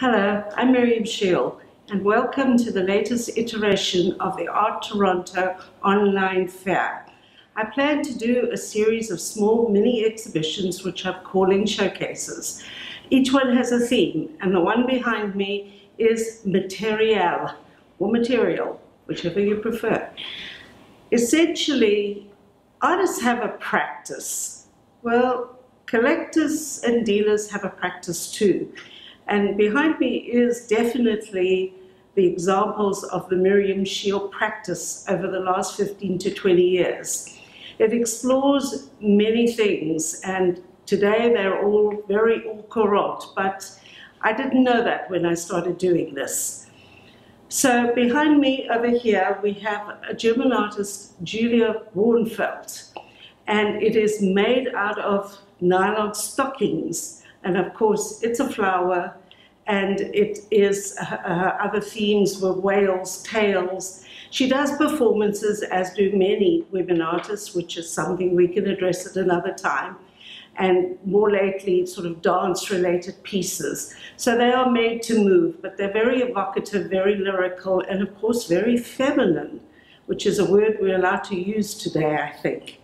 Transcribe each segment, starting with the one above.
Hello, I'm Miriam Shiell, and welcome to the latest iteration of the Art Toronto online fair. I plan to do a series of small mini exhibitions which I'm calling showcases. Each one has a theme, and the one behind me is materiel, or material, whichever you prefer. Essentially, artists have a practice. Well, collectors and dealers have a practice too. And behind me is definitely the examples of the Miriam Shiell practice over the last 15 to 20 years. It explores many things, and today they're all very au courant, but I didn't know that when I started doing this. So behind me over here, we have a German artist, Julia Bornfeld, and it is made out of nylon stockings. And of course, it's a flower, and it is, her other themes were whales, tails. She does performances, as do many women artists, which is something we can address at another time. And more lately, sort of dance-related pieces. So they are made to move, but they're very evocative, very lyrical, and of course, very feminine, which is a word we're allowed to use today, I think.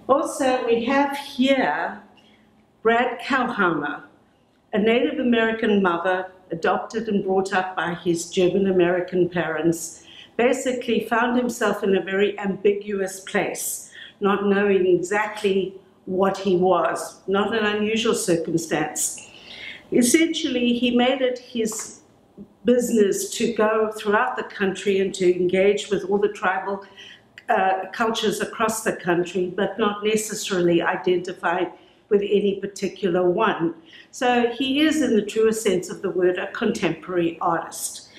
Also, we have here Brad Kauhammer, a Native American mother, adopted and brought up by his German-American parents, basically found himself in a very ambiguous place, not knowing exactly what he was, not an unusual circumstance. Essentially, he made it his business to go throughout the country and to engage with all the tribal cultures across the country, but not necessarily identified with any particular one. So he is, in the truest sense of the word, a contemporary artist.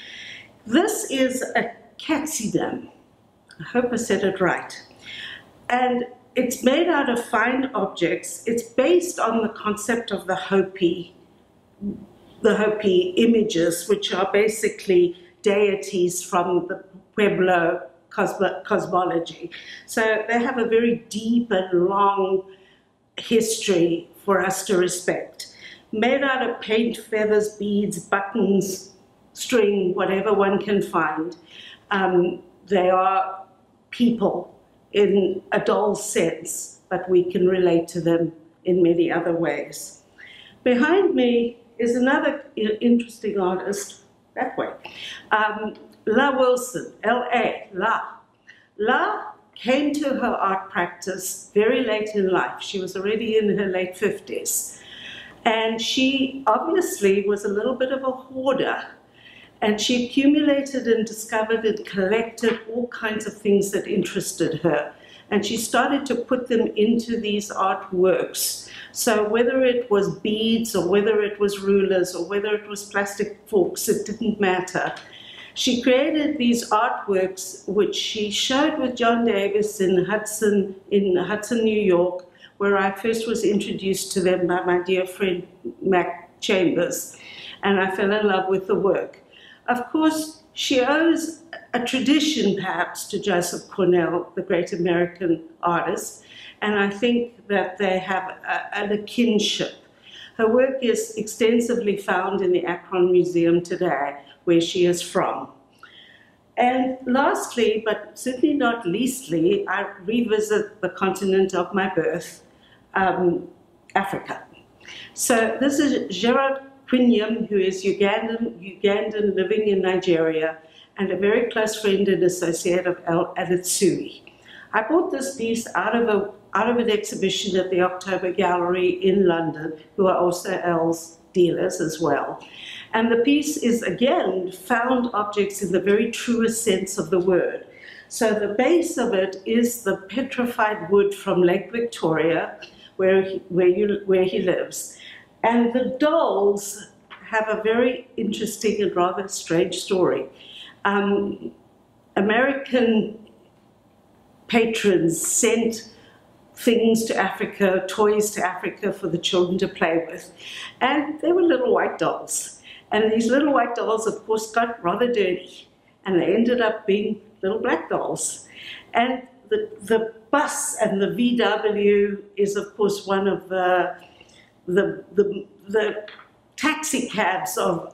This is a katsidam. I hope I said it right. And it's made out of fine objects. It's based on the concept of the Hopi images, which are basically deities from the Pueblo cosmology. So they have a very deep and long history for us to respect. Made out of paint, feathers, beads, buttons, string, whatever one can find. They are people in a dull sense, but we can relate to them in many other ways. Behind me is another interesting artist, that way. La Wilson, L-A, La. La came to her art practice very late in life. She was already in her late 50s. And she obviously was a little bit of a hoarder. And she accumulated and discovered and collected all kinds of things that interested her. And she started to put them into these artworks. So whether it was beads or whether it was rulers or whether it was plastic forks, it didn't matter. She created these artworks, which she showed with John Davis in Hudson, New York, where I first was introduced to them by my dear friend Mac Chambers, and I fell in love with the work. Of course, she owes a tradition, perhaps, to Joseph Cornell, the great American artist, and I think that they have a kinship. Her work is extensively found in the Akron Museum today, where she is from. And lastly, but certainly not leastly, I revisit the continent of my birth, Africa. So this is Gerard Quinyam, who is Ugandan living in Nigeria, and a very close friend and associate of El Adetsui. I bought this piece out of an exhibition at the October Gallery in London, who are also El's dealers as well. And the piece is, again, found objects in the very truest sense of the word. So the base of it is the petrified wood from Lake Victoria, where he lives. And the dolls have a very interesting and rather strange story. American patrons sent things to Africa, toys to Africa for the children to play with. And they were little white dolls. And these little white dolls, of course, got rather dirty. And they ended up being little black dolls. And the bus and the VW is, of course, one of the taxi cabs of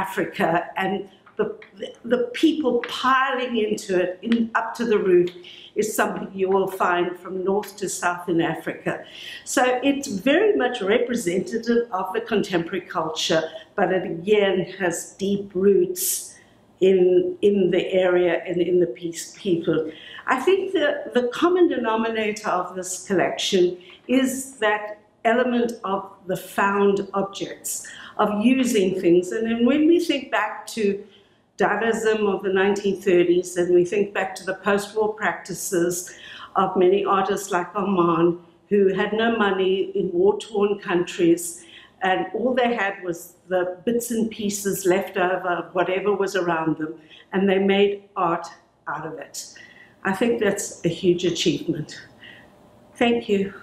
Africa, and the people piling into it, up to the roof, is something you will find from north to south in Africa. So it's very much representative of the contemporary culture, but it again has deep roots in the area and in the people. I think the common denominator of this collection is that element of the found objects, of using things. And then when we think back to Dadaism of the 1930s, and we think back to the post-war practices of many artists like Armand, who had no money in war-torn countries, and all they had was the bits and pieces left over of whatever was around them, and they made art out of it. I think that's a huge achievement. Thank you.